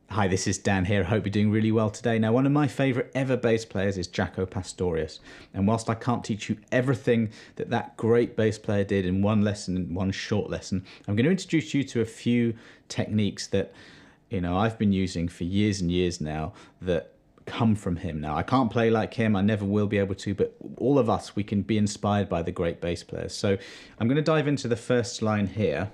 Hi, this is Dan here. I hope you're doing really well today. Now, one of my favourite ever bass players is Jaco Pastorius. And whilst I can't teach you everything that great bass player did in one lesson, in one short lesson, I'm going to introduce you to a few techniques that, I've been using for years and years now that come from him. Now, I can't play like him. I never will be able to, but all of us, we can be inspired by the great bass players. So I'm going to dive into the first line here.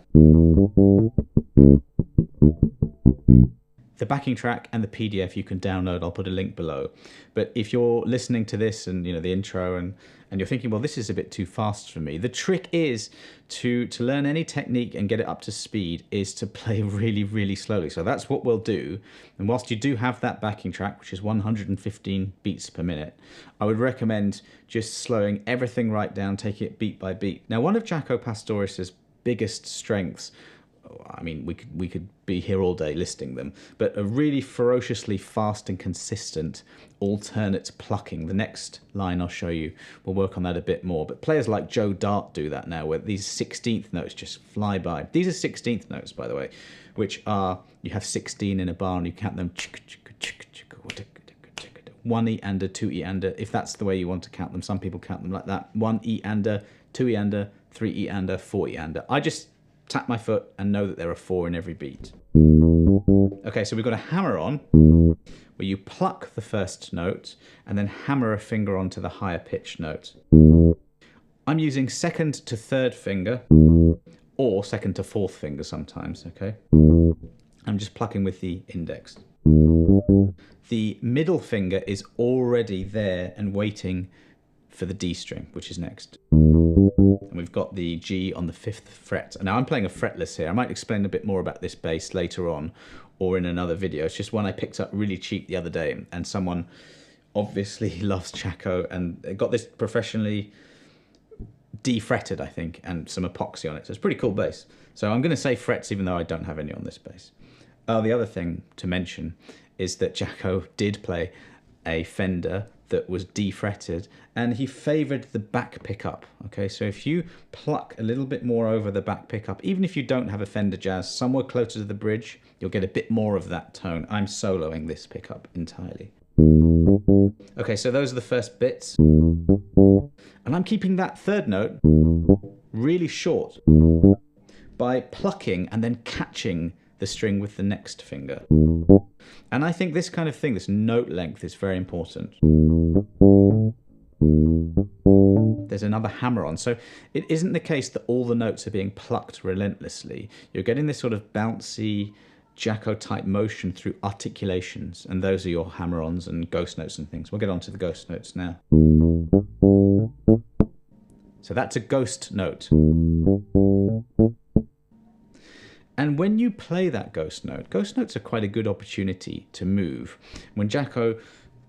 The backing track and the PDF you can download. I'll put a link below. But if you're listening to this and the intro and you're thinking, well, this is a bit too fast for me, the trick is to learn any technique and get it up to speed is to play really, really slowly. So that's what we'll do. And whilst you do have that backing track, which is 115 beats per minute, I would recommend just slowing everything right down, taking it beat by beat. Now, one of Jaco Pastorius's biggest strengths, I mean, we could be here all day listing them, but a really ferociously fast and consistent alternate plucking. The next line I'll show you, we'll work on that a bit more. But players like Joe Dart do that now, where these 16th notes just fly by. These are 16th notes, by the way, which are, you have 16 in a bar and you count them. 1 E and a 2 E and a, if that's the way you want to count them. Some people count them like that. 1 E and a, 2 E and a, 3 E and a, 4 E and a. I just tap my foot and know that there are 4 in every beat. Okay, so we've got a hammer-on where you pluck the first note and then hammer a finger onto the higher pitched note. I'm using second to third finger or second to fourth finger sometimes, okay? I'm just plucking with the index. The middle finger is already there and waiting for the D string, which is next. And we've got the G on the 5th fret. Now I'm playing a fretless here. I might explain a bit more about this bass later on or in another video. It's just one I picked up really cheap the other day, and someone obviously loves Jaco and got this professionally de-fretted, I think, and some epoxy on it. So it's a pretty cool bass. So I'm going to say frets even though I don't have any on this bass. The other thing to mention is that Jaco did play a Fender that was de-fretted, and he favoured the back pickup. Okay, so if you pluck a little bit more over the back pickup, even if you don't have a Fender Jazz, somewhere closer to the bridge, you'll get a bit more of that tone. I'm soloing this pickup entirely. Okay, so those are the first bits. And I'm keeping that third note really short by plucking and then catching the string with the next finger. And I think this kind of thing, this note length, is very important. There's another hammer-on. So it isn't the case that all the notes are being plucked relentlessly. You're getting this sort of bouncy Jaco-type motion through articulations, and those are your hammer-ons and ghost notes and things. We'll get on to the ghost notes now. So that's a ghost note. And when you play that ghost notes are quite a good opportunity to move. When Jaco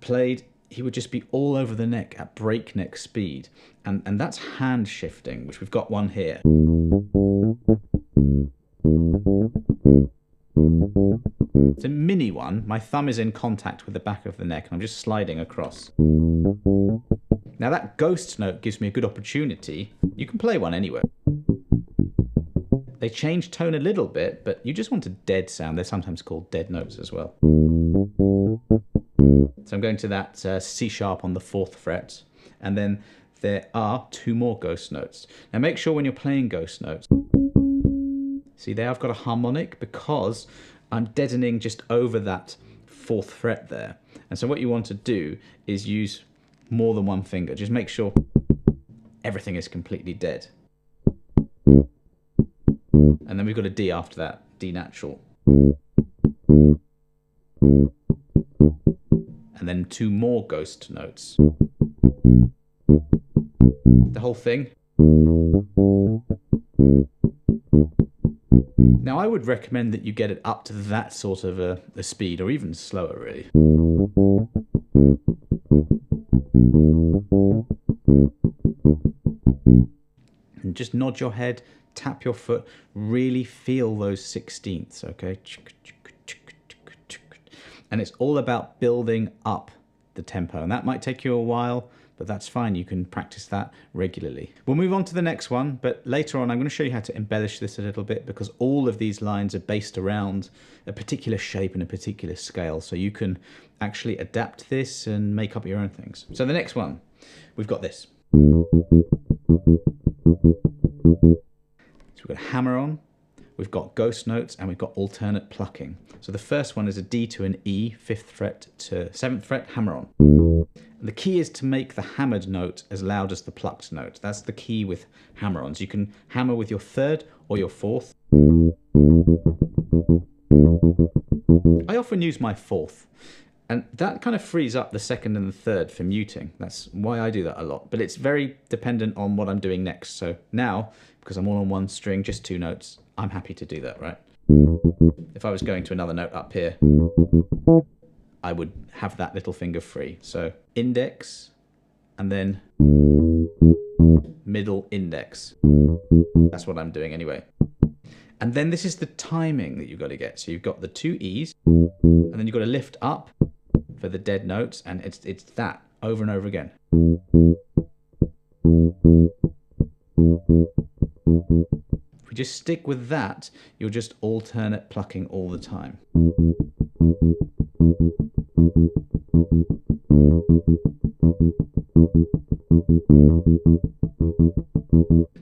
played, he would just be all over the neck at breakneck speed. And that's hand shifting, which we've got one here. It's a mini one. My thumb is in contact with the back of the neck and I'm just sliding across. Now that ghost note gives me a good opportunity. You can play one anywhere. They change tone a little bit, but you just want a dead sound. They're sometimes called dead notes as well. So I'm going to that C sharp on the 4th fret, and then there are 2 more ghost notes. Now make sure when you're playing ghost notes, see there I've got a harmonic because I'm deadening just over that 4th fret there. And so what you want to do is use more than one finger. Just make sure everything is completely dead. And then we've got a D after that, D natural. And then 2 more ghost notes. The whole thing. Now I would recommend that you get it up to that sort of a speed, or even slower really. And just nod your head, tap your foot, really feel those 16ths, okay? And it's all about building up the tempo. And that might take you a while, but that's fine. You can practice that regularly. We'll move on to the next one, but later on I'm going to show you how to embellish this a little bit, because all of these lines are based around a particular shape and a particular scale. So you can actually adapt this and make up your own things. So the next one, we've got this. So we've got hammer-on, we've got ghost notes, and we've got alternate plucking. So the first one is a D to an E, 5th fret to 7th fret, hammer-on. And the key is to make the hammered note as loud as the plucked note. That's the key with hammer-ons. You can hammer with your 3rd or your 4th. I often use my 4th. And that kind of frees up the 2nd and the 3rd for muting. That's why I do that a lot. But it's very dependent on what I'm doing next. So now, because I'm all on one string, just 2 notes, I'm happy to do that, right? If I was going to another note up here, I would have that little finger free. So index, and then middle index. That's what I'm doing anyway. And then this is the timing that you've got to get. So you've got the 2 E's, and then you've got to lift up for the dead notes, and it's that over and over again. If we just stick with that, you're just alternate plucking all the time.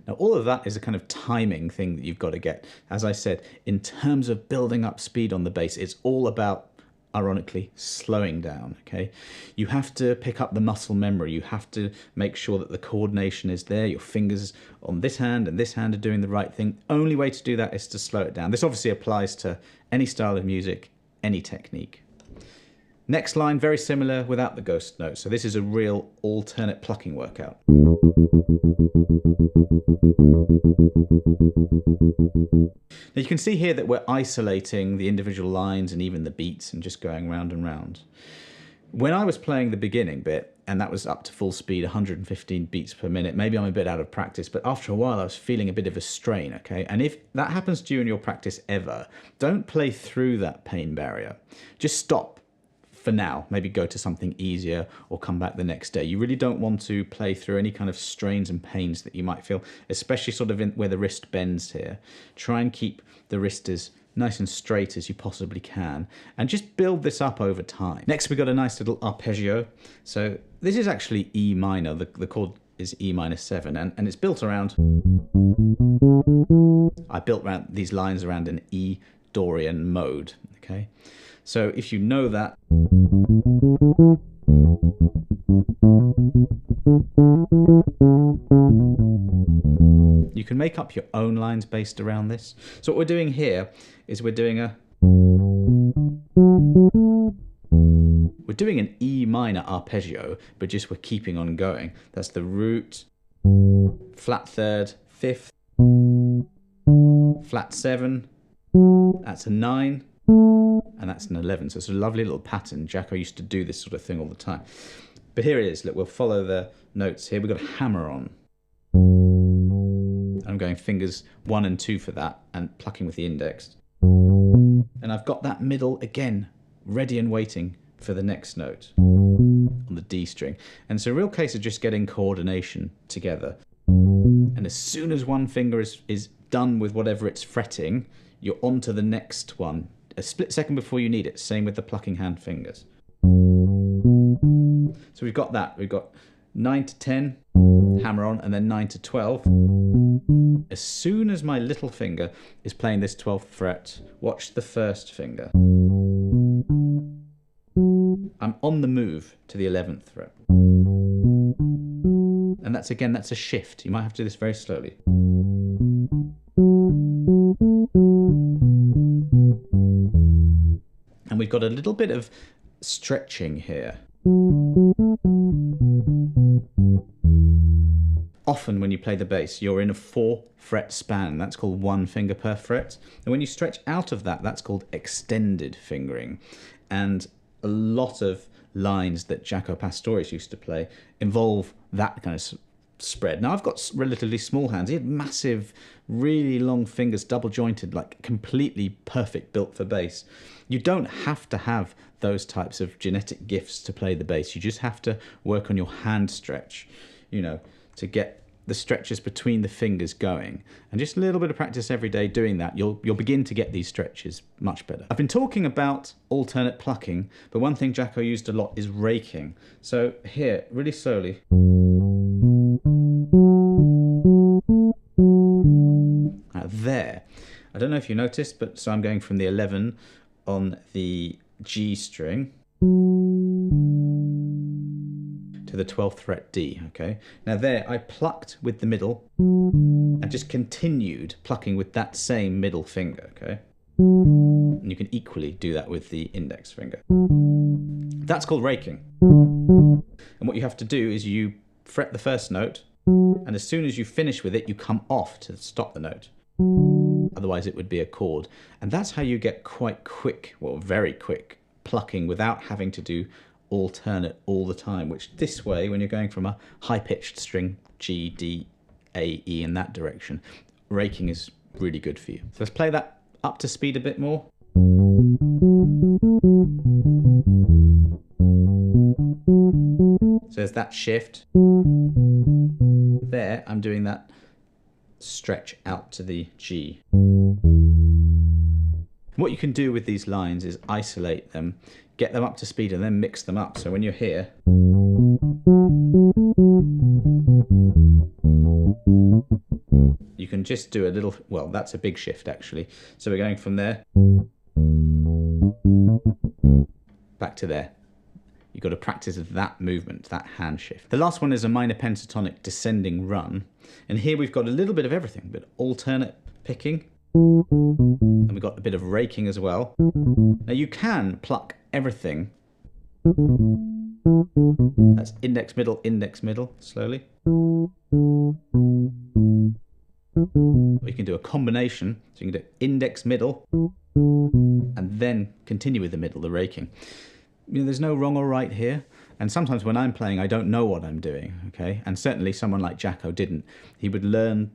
Now, all of that is a kind of timing thing that you've got to get. As I said, in terms of building up speed on the bass, it's all about, ironically, slowing down, okay? You have to pick up the muscle memory. You have to make sure that the coordination is there. Your fingers on this hand and this hand are doing the right thing. Only way to do that is to slow it down. This obviously applies to any style of music, any technique. Next line, very similar without the ghost note. So this is a real alternate plucking workout. Now you can see here that we're isolating the individual lines and even the beats and just going round and round. When I was playing the beginning bit, and that was up to full speed, 115 beats per minute, maybe I'm a bit out of practice, but after a while I was feeling a bit of a strain, okay? And if that happens to you in your practice ever, don't play through that pain barrier. Just stop. For now, maybe go to something easier or come back the next day. You really don't want to play through any kind of strains and pains that you might feel, especially sort of where the wrist bends here. Try and keep the wrist as nice and straight as you possibly can, and just build this up over time. Next, we've got a nice little arpeggio. So this is actually E minor. The chord is E minor 7, and it's built around... I built around these lines around an E Dorian mode, okay? So if you know that, you can make up your own lines based around this. So what we're doing here is we're doing an E minor arpeggio, but just we're keeping on going. That's the root, flat 3rd, 5th, flat 7, that's a 9, and that's an 11. So it's a lovely little pattern. Jaco used to do this sort of thing all the time. But here it is. Look, we'll follow the notes here. We've got a hammer-on. I'm going fingers 1 and 2 for that, and plucking with the index. And I've got that middle again, ready and waiting for the next note on the D string. And it's a real case of just getting coordination together. And as soon as one finger is done with whatever it's fretting, you're on to the next one. A split second before you need it. Same with the plucking hand fingers. So we've got that. We've got 9 to 10, hammer on, and then 9 to 12. As soon as my little finger is playing this 12th fret, watch the first finger. I'm on the move to the 11th fret. And that's, again, that's a shift. You might have to do this very slowly. And we've got a little bit of stretching here. Often when you play the bass, you're in a 4-fret span. That's called 1 finger per fret. And when you stretch out of that, that's called extended fingering. And a lot of lines that Jaco Pastorius used to play involve that kind of spread. Now I've got relatively small hands. He had massive, really long fingers, double jointed, like completely perfect, built for bass. You don't have to have those types of genetic gifts to play the bass. You just have to work on your hand stretch, you know, to get the stretches between the fingers going, and just a little bit of practice every day doing that, you'll begin to get these stretches much better. I've been talking about alternate plucking, but one thing Jaco used a lot is raking. So here, really slowly. There. I don't know if you noticed, but so I'm going from the 11 on the G string to the 12th fret D, okay? Now there, I plucked with the middle and just continued plucking with that same middle finger, okay? And you can equally do that with the index finger. That's called raking. And what you have to do is you fret the first note, and as soon as you finish with it, you come off to stop the note. Otherwise it would be a chord. And that's how you get quite quick, well, very quick plucking without having to do alternate all the time, which this way, when you're going from a high-pitched string, G, D, A, E in that direction, raking is really good for you. So let's play that up to speed a bit more. So there's that shift. There, I'm doing that stretch out to the G. What you can do with these lines is isolate them, get them up to speed, and then mix them up. So when you're here, you can just do a little, well, that's a big shift actually. So we're going from there back to there. You've got to practice that movement, that hand shift. The last one is a minor pentatonic descending run. And here we've got a little bit of everything, but alternate picking. And we've got a bit of raking as well. Now you can pluck everything. That's index, middle, slowly. Or you can do a combination. So you can do index, middle, and then continue with the middle, the raking. You know, there's no wrong or right here. And sometimes when I'm playing, I don't know what I'm doing, okay? And certainly someone like Jaco didn't. He would learn,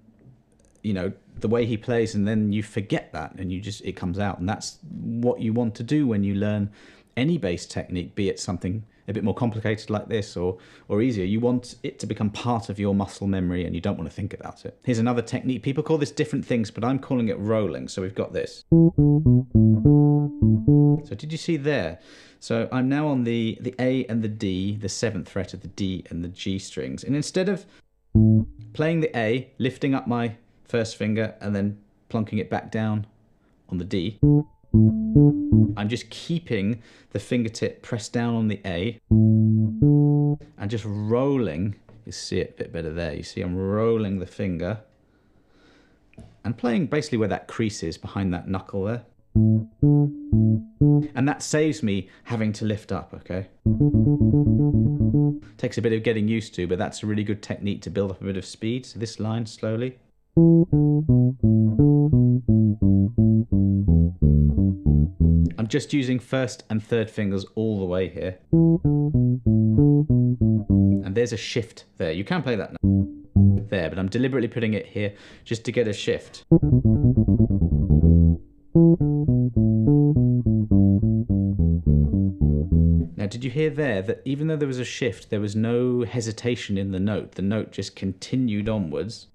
you know, the way he plays, and then you forget that, and it comes out. And that's what you want to do when you learn any bass technique, be it something a bit more complicated like this or easier. You want it to become part of your muscle memory, and you don't want to think about it. Here's another technique. People call this different things, but I'm calling it rolling. So we've got this. So did you see there? So I'm now on the A and the D, the 7th fret of the D and the G strings. And instead of playing the A, lifting up my first finger and then plunking it back down on the D, I'm just keeping the fingertip pressed down on the A and just rolling. You see it a bit better there. You see I'm rolling the finger and playing basically where that crease is behind that knuckle there. And that saves me having to lift up, okay? Takes a bit of getting used to, but that's a really good technique to build up a bit of speed. So this line, slowly. I'm just using first and third fingers all the way here. And there's a shift there. You can play that now. There, but I'm deliberately putting it here just to get a shift. Now, did you hear there that even though there was a shift, there was no hesitation in the note? The note just continued onwards.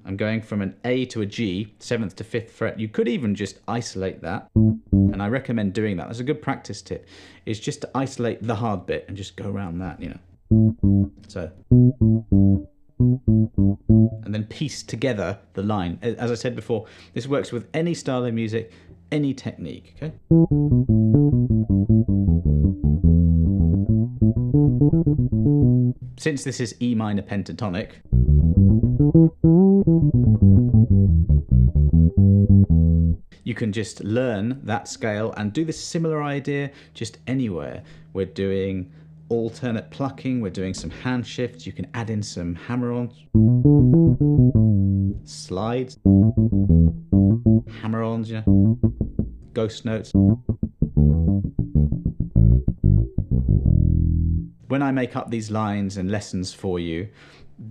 I'm going from an A to a G, 7th to 5th fret. You could even just isolate that, and I recommend doing that. That's a good practice tip, is just to isolate the hard bit and just go around that, you know. So, and then piece together the line. As I said before, this works with any style of music, any technique, okay? Since this is E minor pentatonic, you can just learn that scale and do this similar idea just anywhere. We're doing alternate plucking, we're doing some hand shifts, you can add in some hammer-ons, slides, hammer-ons, you know, ghost notes. When I make up these lines and lessons for you,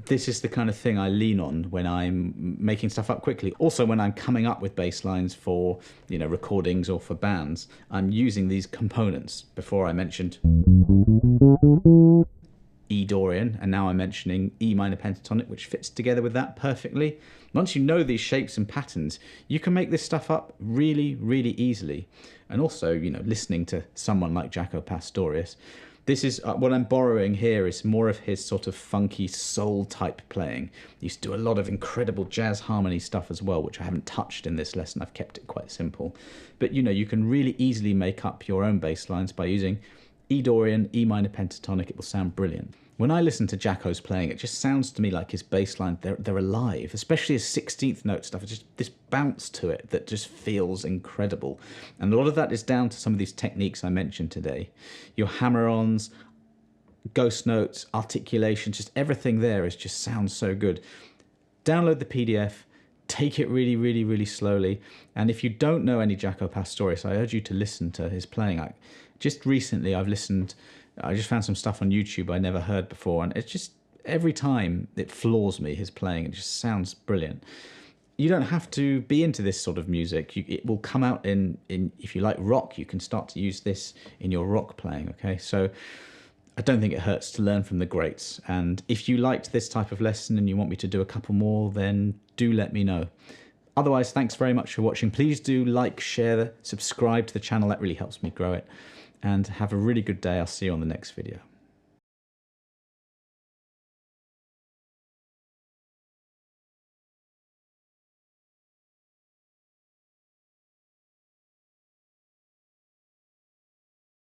this is the kind of thing I lean on when I'm making stuff up quickly. Also, when I'm coming up with bass lines for, you know, recordings or for bands, I'm using these components. Before I mentioned E Dorian, and now I'm mentioning E minor pentatonic, which fits together with that perfectly. Once you know these shapes and patterns, you can make this stuff up really, really easily. And also, you know, listening to someone like Jaco Pastorius, this is what I'm borrowing here is more of his sort of funky soul type playing. He used to do a lot of incredible jazz harmony stuff as well, which I haven't touched in this lesson. I've kept it quite simple. But, you know, you can really easily make up your own bass lines by using E Dorian, E minor pentatonic. It will sound brilliant. When I listen to Jaco's playing, it just sounds to me like his bass line, they're alive, especially his 16th note stuff. It's just this bounce to it that just feels incredible. And a lot of that is down to some of these techniques I mentioned today. Your hammer-ons, ghost notes, articulation, just everything there is just sounds so good. Download the PDF, take it really, really, really slowly. And if you don't know any Jaco Pastorius, I urge you to listen to his playing. Just recently, I just found some stuff on YouTube I never heard before, and it's just, every time it floors me, his playing. It just sounds brilliant. You don't have to be into this sort of music. It will come out in, if you like rock, you can start to use this in your rock playing, okay? So I don't think it hurts to learn from the greats. And if you liked this type of lesson and you want me to do a couple more, then do let me know. Otherwise, thanks very much for watching. Please do like, share, subscribe to the channel. That really helps me grow it. And have a really good day. I'll see you on the next video.